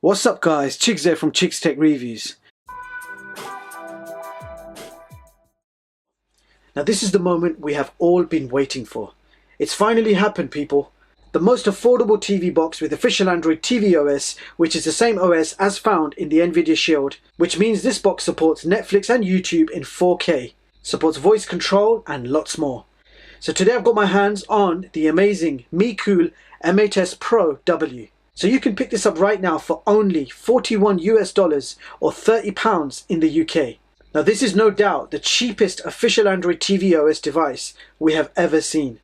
What's up guys, Chigs there from Chigs Tech Reviews. Now this is the moment we have all been waiting for. It's finally happened, people. The most affordable TV box with official Android TV OS, which is the same OS as found in the Nvidia Shield, which means this box supports Netflix and YouTube in 4K, supports voice control and lots more. So today I've got my hands on the amazing Mecool M8S Pro W. So you can pick this up right now for only $41 or £30 in the UK. Now this is no doubt the cheapest official Android TV OS device we have ever seen.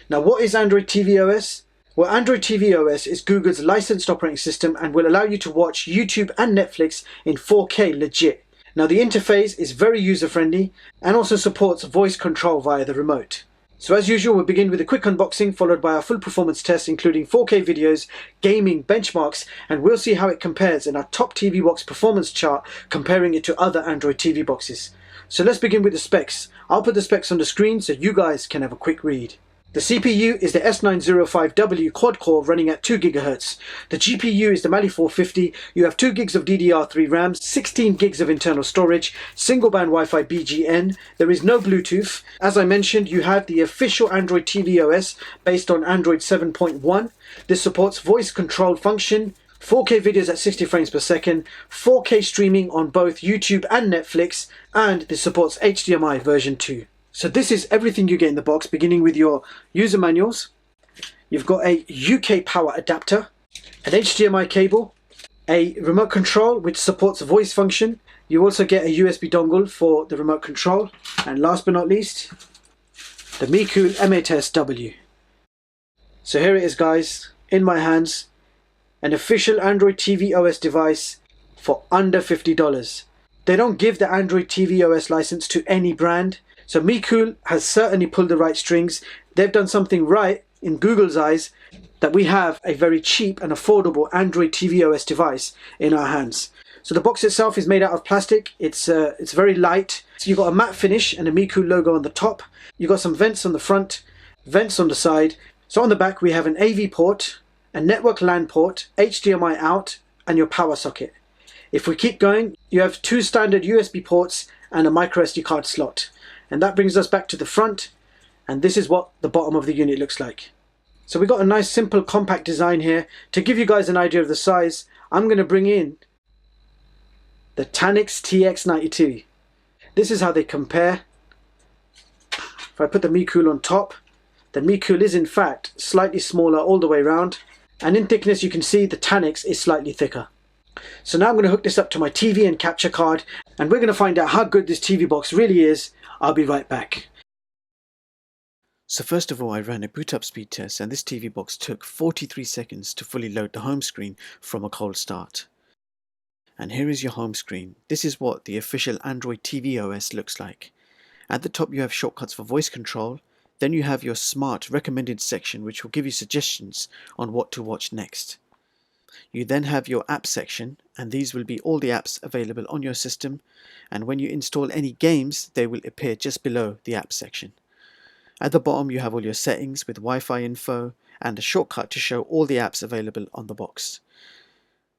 Now what is Android TV OS? Well, Android TV OS is Google's licensed operating system and will allow you to watch YouTube and Netflix in 4K legit. Now the interface is very user friendly and also supports voice control via the remote. So as usual, we'll begin with a quick unboxing followed by our full performance test including 4K videos, gaming, benchmarks, and we'll see how it compares in our top TV box performance chart comparing it to other Android TV boxes. So let's begin with the specs. I'll put the specs on the screen so you guys can have a quick read. The CPU is the S905W Quad-core running at 2 GHz. The GPU is the Mali 450. You have 2 gigs of DDR3 RAM, 16 gigs of internal storage, single band Wi-Fi BGN. There is no Bluetooth. As I mentioned, you have the official Android TV OS based on Android 7.1. This supports voice control function, 4K videos at 60 frames per second, 4K streaming on both YouTube and Netflix, and this supports HDMI version 2. So this is everything you get in the box, beginning with your user manuals. You've got a UK power adapter, an HDMI cable, a remote control which supports voice function. You also get a USB dongle for the remote control. And last but not least, the Mecool M8S W. So here it is guys, in my hands, an official Android TV OS device for under $50. They don't give the Android TV OS license to any brand. So Mecool has certainly pulled the right strings. They've done something right in Google's eyes that we have a very cheap and affordable Android TV OS device in our hands. So the box itself is made out of plastic. It's very light. So you've got a matte finish and a Mecool logo on the top. You've got some vents on the front, vents on the side. So on the back we have an AV port, a network LAN port, HDMI out, and your power socket. If we keep going, you have 2 standard USB ports and a micro SD card slot. And that brings us back to the front, and this is what the bottom of the unit looks like. So we've got a nice simple compact design here. To give you guys an idea of the size, I'm going to bring in the Tanix TX92. This is how they compare. If I put the Mecool on top, the Mecool is in fact slightly smaller all the way around, and in thickness you can see the Tanix is slightly thicker. So now I'm going to hook this up to my TV and capture card, and we're going to find out how good this TV box really is. I'll be right back. So first of all, I ran a boot up speed test, and this TV box took 43 seconds to fully load the home screen from a cold start. And here is your home screen. This is what the official Android TV OS looks like. At the top you have shortcuts for voice control, then you have your smart recommended section which will give you suggestions on what to watch next. You then have your app section, and these will be all the apps available on your system, and when you install any games they will appear just below the app section. At the bottom you have all your settings with Wi-Fi info and a shortcut to show all the apps available on the box.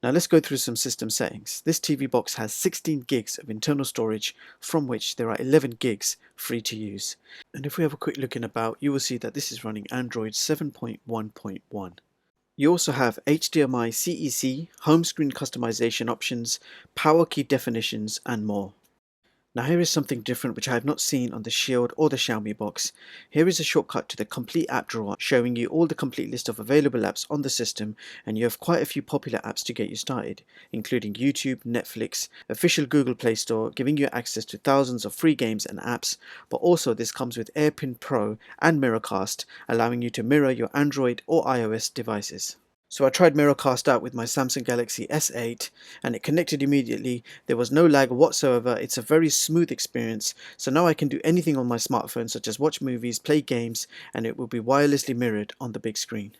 Now let's go through some system settings. This TV box has 16 gigs of internal storage, from which there are 11 gigs free to use. And if we have a quick look in about, you will see that this is running Android 7.1.1. You also have HDMI CEC, home screen customization options, power key definitions, and more. Now here is something different which I have not seen on the Shield or the Xiaomi box. Here is a shortcut to the complete app drawer showing you all the complete list of available apps on the system, and you have quite a few popular apps to get you started, including YouTube, Netflix, official Google Play Store, giving you access to thousands of free games and apps, but also this comes with AirPin Pro and Miracast, allowing you to mirror your Android or iOS devices. So I tried Miracast out with my Samsung Galaxy S8 and it connected immediately. There was no lag whatsoever. It's a very smooth experience. So now I can do anything on my smartphone, such as watch movies, play games, and it will be wirelessly mirrored on the big screen.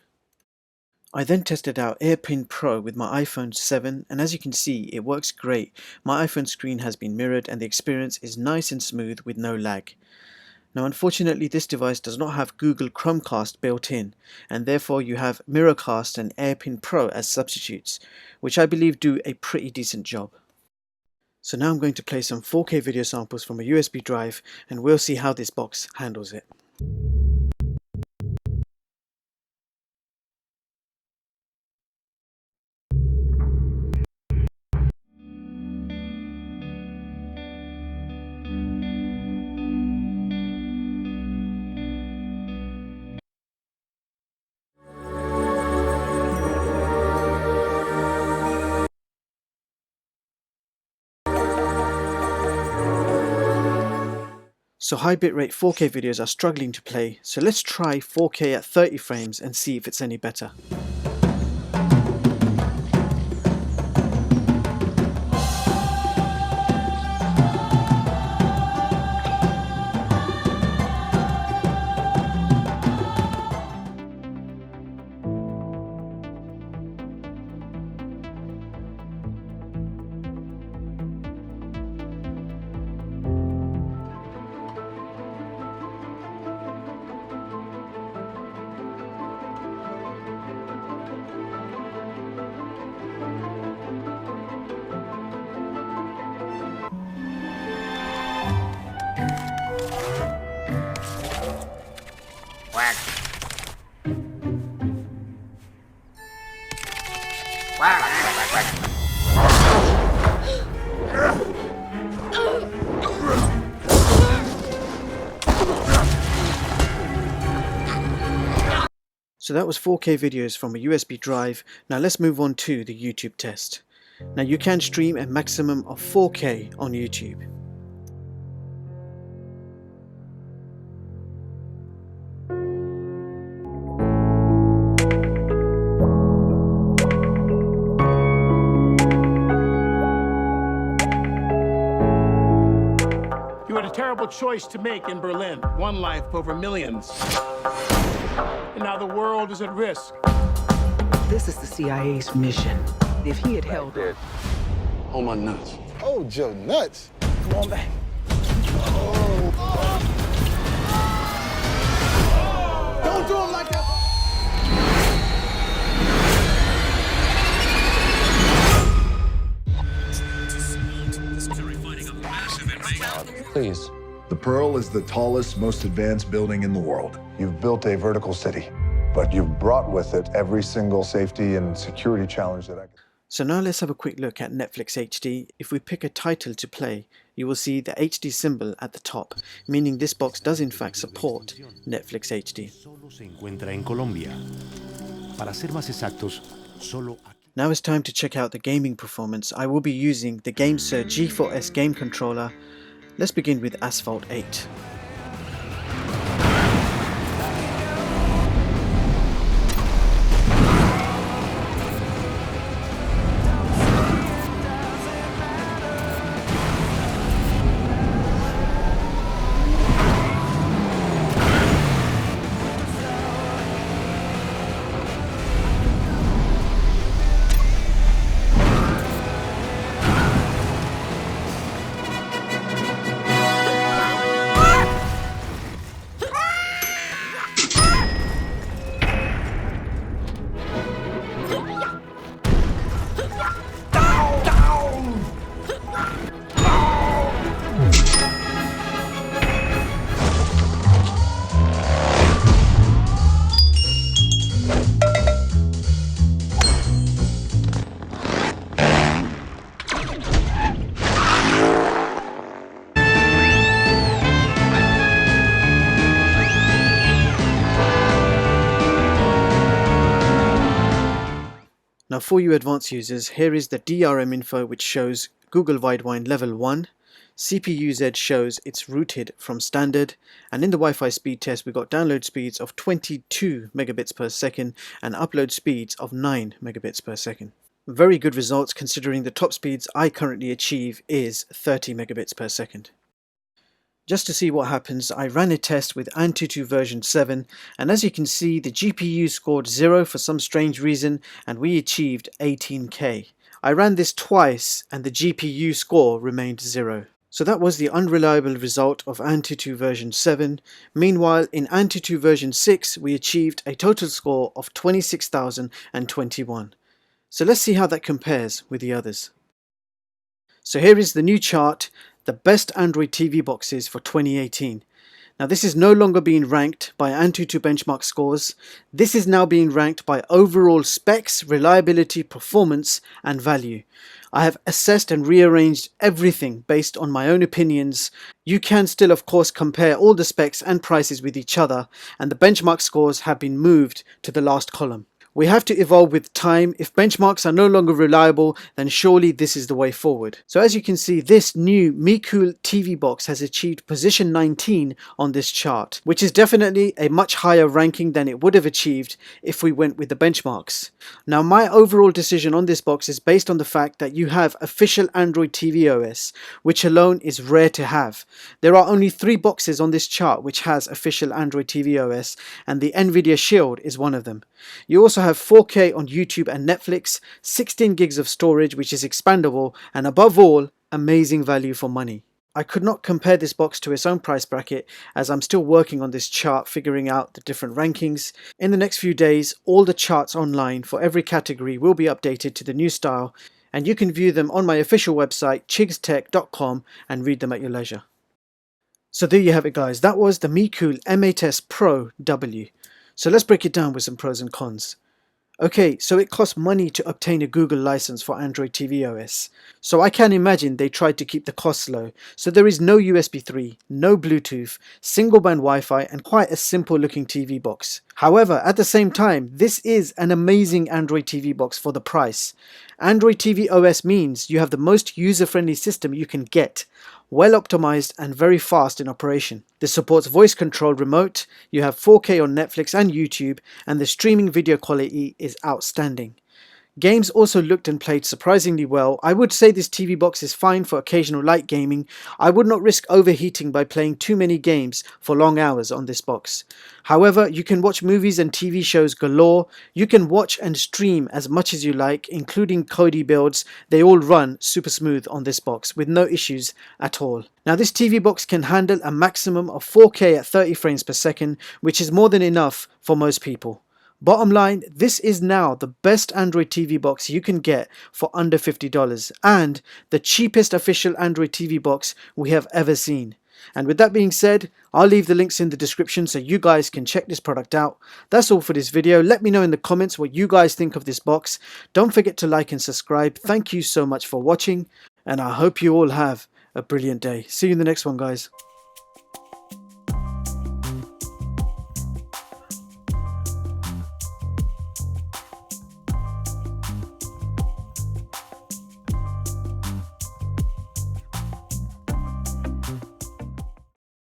I then tested out AirPin Pro with my iPhone 7, and as you can see it works great. My iPhone screen has been mirrored and the experience is nice and smooth with no lag. Now unfortunately this device does not have Google Chromecast built in, and therefore you have Miracast and AirPin Pro as substitutes, which I believe do a pretty decent job. So now I'm going to play some 4K video samples from a USB drive and we'll see how this box handles it. So high bitrate 4K videos are struggling to play, so let's try 4K at 30 frames and see if it's any better. So that was 4K videos from a USB drive. Now let's move on to the YouTube test. Now you can stream a maximum of 4K on YouTube. You had a terrible choice to make in Berlin. One life over millions. And now the world is at risk. This is the CIA's mission. If he had held it. Oh, my nuts. Oh, Joe, nuts. Come on back. Don't do him like that. Please. The Pearl is the tallest, most advanced building in the world. You've built a vertical city, but you've brought with it every single safety and security challenge that I can. So now let's have a quick look at Netflix HD. If we pick a title to play, you will see the HD symbol at the top, meaning this box does in fact support Netflix HD. Now it's time to check out the gaming performance. I will be using the GameSir G4S game controller. Let's begin with Asphalt 8. Now for you advanced users, here is the DRM info which shows Google Widewine level 1, CPU-Z shows it's rooted from standard, and in the Wi-Fi speed test we got download speeds of 22 megabits per second and upload speeds of 9 megabits per second. Very good results considering the top speeds I currently achieve is 30 megabits per second. Just to see what happens, I ran a test with Antutu version 7, and as you can see the GPU scored 0 for some strange reason and we achieved 18K. I ran this twice and the GPU score remained 0. So that was the unreliable result of Antutu version 7. Meanwhile, in Antutu version 6, we achieved a total score of 26,021. So let's see how that compares with the others. So here is the new chart, the best Android TV boxes for 2018. Now this is no longer being ranked by Antutu benchmark scores. This is now being ranked by overall specs, reliability, performance and value. I have assessed and rearranged everything based on my own opinions. You can still of course compare all the specs and prices with each other, and the benchmark scores have been moved to the last column. We have to evolve with time. If benchmarks are no longer reliable, then surely this is the way forward. So as you can see, this new Mecool TV box has achieved position 19 on this chart, which is definitely a much higher ranking than it would have achieved if we went with the benchmarks. Now my overall decision on this box is based on the fact that you have official Android TV OS, which alone is rare to have. There are only 3 boxes on this chart which has official Android TV OS, and the Nvidia Shield is one of them. You also have 4K on YouTube and Netflix, 16 gigs of storage which is expandable, and above all, amazing value for money. I could not compare this box to its own price bracket as I'm still working on this chart, figuring out the different rankings. In the next few days, all the charts online for every category will be updated to the new style, and you can view them on my official website chigstech.com and read them at your leisure. So there you have it guys, that was the Mecool M8S Pro W. So let's break it down with some pros and cons. Okay, so it costs money to obtain a Google license for Android TV OS. So I can imagine they tried to keep the costs low. So there is no USB 3, no Bluetooth, single band Wi-Fi and quite a simple looking TV box. However, at the same time, this is an amazing Android TV box for the price. Android TV OS means you have the most user-friendly system you can get. Well optimized and very fast in operation. This supports voice control remote, you have 4K on Netflix and YouTube, and the streaming video quality is outstanding. Games also looked and played surprisingly well. I would say this TV box is fine for occasional light gaming. I would not risk overheating by playing too many games for long hours on this box. However, you can watch movies and TV shows galore. You can watch and stream as much as you like, including Kodi builds. They all run super smooth on this box with no issues at all. Now this TV box can handle a maximum of 4K at 30 frames per second, which is more than enough for most people. Bottom line, this is now the best Android TV box you can get for under $50 and the cheapest official Android TV box we have ever seen. And with that being said, I'll leave the links in the description so you guys can check this product out. That's all for this video. Let me know in the comments what you guys think of this box. Don't forget to like and subscribe. Thank you so much for watching, and I hope you all have a brilliant day. See you in the next one, guys.